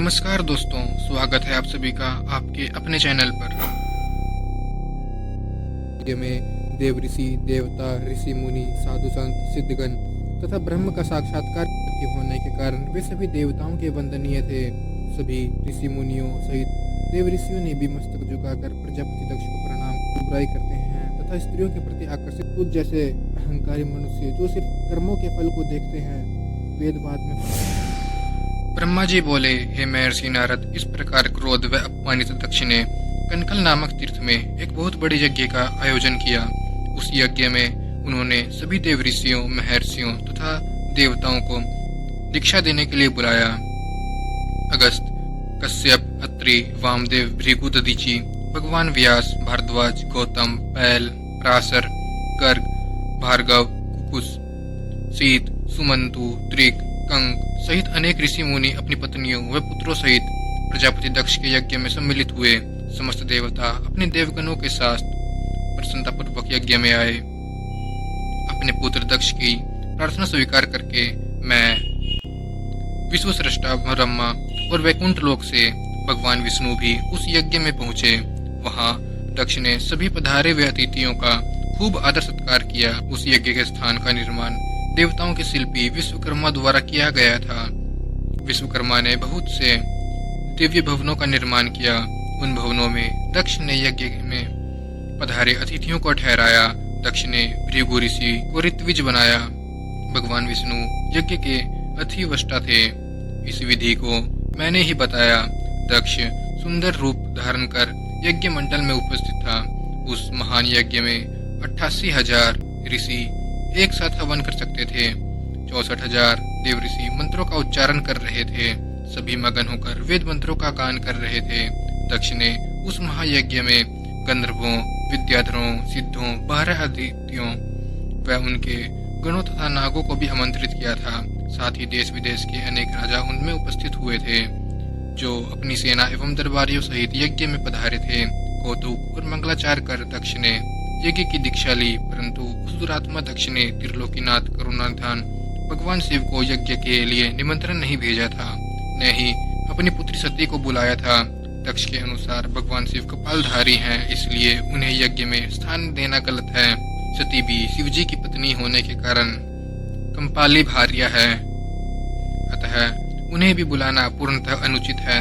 नमस्कार दोस्तों, स्वागत है आप सभी का आपके अपने चैनल पर। यज्ञ में देव ऋषि देवता ऋषि मुनि साधु संत सिद्धगण तथा ब्रह्म का साक्षात्कार होने के कारण वे सभी देवताओं के वंदनीय थे। सभी ऋषि मुनियों सहित देव ऋषियों ने भी मस्तक झुकाकर प्रजापति दक्ष को प्रणाम बुराई करते हैं तथा स्त्रियों के प्रति आकर्षित तुझ जैसे अहंकारी मनुष्य जो सिर्फ कर्मों के फल को देखते हैं वेदवाद में। ब्रह्मा जी बोले, हे महर्षि नारद, इस प्रकार क्रोध व अपमानित दक्ष ने कनकल नामक तीर्थ में एक बहुत बड़े यज्ञ का आयोजन किया। उस यज्ञ में उन्होंने सभी देव ऋषियों महर्षियों तथा देवताओं को दीक्षा देने के लिए बुलाया। अगस्त, कश्यप, अत्रि, वामदेव, भृगु, दधीचि, भगवान व्यास, भारद्वाज, गौतम, पैल, पराशर, गर्ग, भार्गव, कुकुस, शीत, सुमंतु, त्रिक, कंक सहित अनेक ऋषि मुनि अपनी पत्नियों व पुत्रों सहित प्रजापति दक्ष के यज्ञ में सम्मिलित हुए। समस्त देवता अपने देवगणों के साथ प्रसन्नता पूर्वक यज्ञ में आए। अपने पुत्र दक्ष की प्रार्थना स्वीकार करके मैं विश्व सृष्टा ब्रह्मा और वैकुंठ लोक से भगवान विष्णु भी उस यज्ञ में पहुंचे। वहां दक्ष ने सभी पधारे हुए अतिथियों का खूब आदर सत्कार किया। उस यज्ञ के स्थान का निर्माण देवताओं के शिल्पी विश्वकर्मा द्वारा किया गया था। विश्वकर्मा ने बहुत से दिव्य भवनों का निर्माण किया। उन भवनों में दक्ष ने यज्ञ में पधारे अतिथियों को ठहराया। दक्ष ने भृगु ऋषि को ऋत्विज बनाया। भगवान विष्णु यज्ञ के अधिवष्टा थे। इस विधि को मैंने ही बताया। दक्ष सुंदर रूप धारण कर यज्ञ मंडल में उपस्थित था। उस महान यज्ञ में 88,000 ऋषि एक साथ हवन कर सकते थे। 64,000 देव ऋषि मंत्रों का उच्चारण कर रहे थे। सभी मगन होकर वेद मंत्रों का गान कर रहे थे। दक्ष ने उस महायज्ञ में गंधर्वों, विद्याधरों, सिद्धों, 12 आदित्यों व उनके गणों तथा नागों को भी आमंत्रित किया था। साथ ही देश विदेश के अनेक राजा उनमें उपस्थित हुए थे, जो अपनी सेना एवं दरबारियों सहित यज्ञ में पधारे थे। कौतुक और मंगलाचार कर दक्ष ने यज्ञ की दीक्षा ली, परंतु उस दुरात्मा दक्ष ने त्रिलोकीनाथ करुणानिधान भगवान शिव को यज्ञ के लिए निमंत्रण नहीं भेजा था, न ही अपनी पुत्री सती को बुलाया था। दक्ष के अनुसार भगवान शिव कपालधारी हैं, इसलिए उन्हें यज्ञ में स्थान देना गलत है। सती भी शिव जी की पत्नी होने के कारण कंपाली भार्या है, अतः उन्हें भी बुलाना पूर्णतः अनुचित है।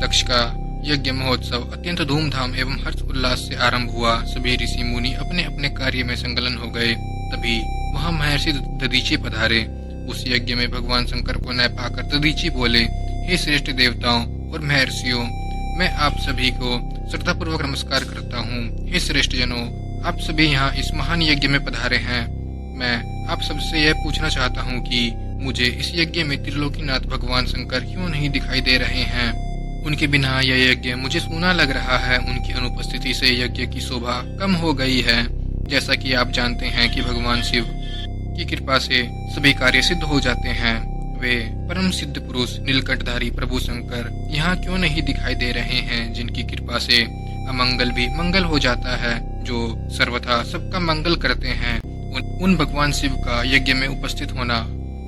दक्ष का यज्ञ महोत्सव अत्यंत धूमधाम एवं हर्ष उल्लास से आरंभ हुआ। सभी ऋषि मुनि अपने अपने कार्य में संलग्न हो गए। तभी वहां महर्षि दधीचि पधारे। उस यज्ञ में भगवान शंकर को न पाकर दधीचि बोले, हे श्रेष्ठ देवताओं और महर्षियों, मैं आप सभी को श्रद्धापूर्वक नमस्कार करता हूँ। हे श्रेष्ठ जनों, आप सभी यहाँ इस महान यज्ञ में पधारे हैं। मैं आप सबसे यह पूछना चाहता हूँ कि मुझे इस यज्ञ में त्रिलोकीनाथ भगवान शंकर क्यों नहीं दिखाई दे रहे हैं। उनके बिना यह यज्ञ मुझे सूना लग रहा है। उनकी अनुपस्थिति से यज्ञ की शोभा कम हो गई है। जैसा कि आप जानते हैं कि भगवान शिव की कृपा से सभी कार्य सिद्ध हो जाते हैं। वे परम सिद्ध पुरुष नीलकंठधारी प्रभु शंकर यहाँ क्यों नहीं दिखाई दे रहे हैं, जिनकी कृपा से अमंगल भी मंगल हो जाता है, जो सर्वथा सबका मंगल करते हैं। उन भगवान शिव का यज्ञ में उपस्थित होना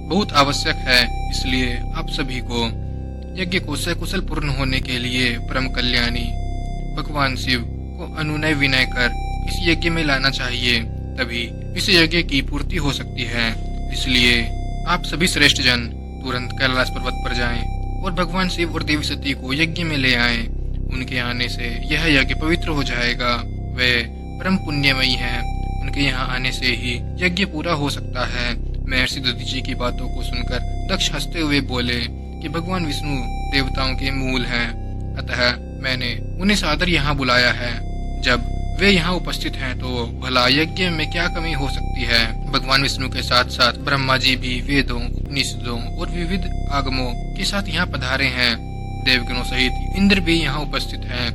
बहुत आवश्यक है। इसलिए आप सभी को यज्ञ को सकुशल पूर्ण होने के लिए परम कल्याणी भगवान शिव को अनुनय विनय कर इस यज्ञ में लाना चाहिए, तभी इस यज्ञ की पूर्ति हो सकती है। इसलिए आप सभी श्रेष्ठ जन तुरंत कैलाश पर्वत पर जाएं और भगवान शिव और देवी सती को यज्ञ में ले आएं। उनके आने से यह यज्ञ पवित्र हो जाएगा। वे परम पुण्यमयी हैं। उनके यहाँ आने से ही यज्ञ पूरा हो सकता है। महर्षि दधीचि की बातों को सुनकर दक्ष हंसते हुए बोले कि भगवान विष्णु देवताओं के मूल हैं, अतः मैंने उन्हें सादर यहाँ बुलाया है। जब वे यहाँ उपस्थित हैं तो भला यज्ञ में क्या कमी हो सकती है। भगवान विष्णु के साथ साथ ब्रह्मा जी भी वेदों, उपनिषदों और विविध आगमों के साथ यहाँ पधारे हैं। देवगणों सहित इंद्र भी यहाँ उपस्थित हैं।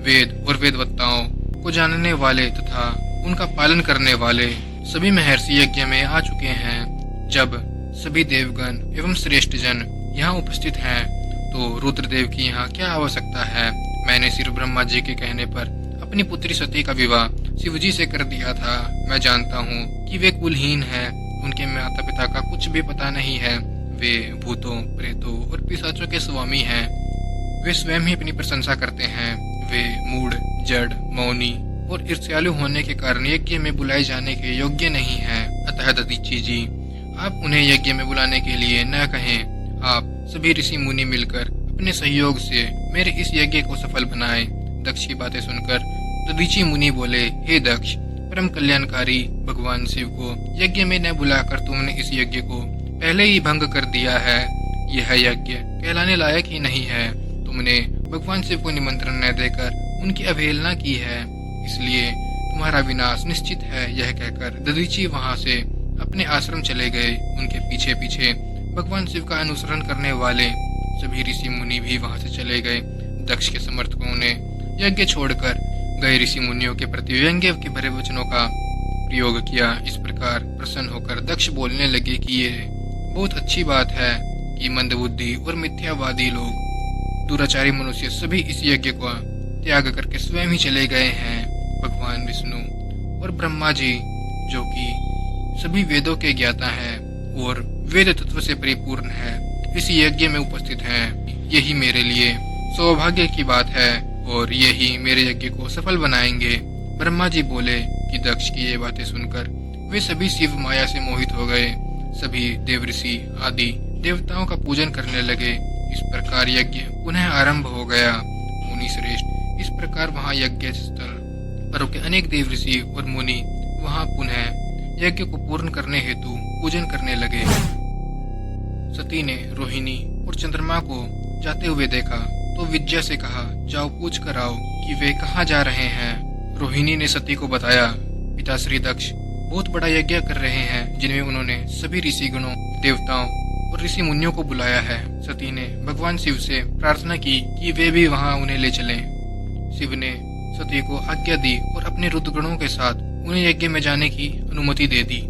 वेद और वेदवत्ताओं को जानने वाले तथा उनका पालन करने वाले सभी महर्षि यज्ञ में आ चुके हैं। जब सभी देवगण एवं श्रेष्ठ जन यहाँ उपस्थित हैं, तो रुद्रदेव की यहाँ क्या आवश्यकता है। मैंने सिर्फ ब्रह्मा जी के कहने पर अपनी पुत्री सती का विवाह शिवजी से कर दिया था। मैं जानता हूँ कि वे कुलहीन हैं, उनके माता पिता का कुछ भी पता नहीं है। वे भूतों, प्रेतों और पिशाचों के स्वामी हैं। वे स्वयं ही अपनी प्रशंसा करते हैं। वे मूढ़, जड़, मौनी और ईर्ष्यालु होने के कारण यज्ञ में बुलाए जाने के योग्य नहीं हैं। अतः दधीचि जी, आप उन्हें यज्ञ में बुलाने के लिए न कहें। आप सभी ऋषि मुनि मिलकर अपने सहयोग से मेरे इस यज्ञ को सफल बनाएं। दक्ष की बातें सुनकर दधीचि मुनि बोले, हे दक्ष, परम कल्याणकारी भगवान शिव को यज्ञ में न बुलाकर तुमने इस यज्ञ को पहले ही भंग कर दिया है। यह यज्ञ कहलाने लायक ही नहीं है। तुमने भगवान शिव को निमंत्रण न देकर उनकी अवहेलना की है, इसलिए तुम्हारा विनाश निश्चित है। यह कहकर दधीचि वहां से अपने आश्रम चले गए। उनके पीछे पीछे भगवान शिव का अनुसरण करने वाले सभी ऋषि मुनि भी वहां से चले गए। दक्ष के समर्थकों ने यज्ञ छोड़कर गए ऋषि मुनियों के प्रति व्यंग्य के भरे वचनों का प्रयोग किया। इस प्रकार प्रसन्न होकर दक्ष बोलने लगे कि ये बहुत अच्छी बात है कि मंदबुद्धि और मिथ्यावादी लोग, दुराचारी मनुष्य सभी इस यज्ञ को त्याग करके स्वयं ही चले गए हैं। भगवान विष्णु और ब्रह्मा जी, जो कि सभी वेदों के ज्ञाता हैं और वेद तत्व से परिपूर्ण है, इस यज्ञ में उपस्थित हैं। यही मेरे लिए सौभाग्य की बात है और यही मेरे यज्ञ को सफल बनाएंगे। ब्रह्मा जी बोले कि दक्ष की ये बातें सुनकर वे सभी शिव माया से मोहित हो गए। सभी देवऋषि आदि देवताओं का पूजन करने लगे। इस प्रकार यज्ञ पुनः आरंभ हो गया। मुनि श्रेष्ठ, इस प्रकार वहां यज्ञ स्थल पर के अनेक देवऋषि और मुनि वहां पुनः यज्ञ को पूर्ण करने हेतु पूजन करने लगे। सती ने रोहिणी और चंद्रमा को जाते हुए देखा तो विद्या से कहा, जाओ पूछ कर आओ कि वे कहाँ जा रहे हैं। रोहिणी ने सती को बताया, पिताश्री दक्ष बहुत बड़ा यज्ञ कर रहे हैं, जिनमें उन्होंने सभी ऋषि गणों, देवताओं और ऋषि मुनियों को बुलाया है। सती ने भगवान शिव से प्रार्थना की कि वे भी वहां उन्हें ले चलें। शिव ने सती को आज्ञा दी और अपने रुद्रगणों के साथ उन्हें यज्ञ में जाने की अनुमति दे दी।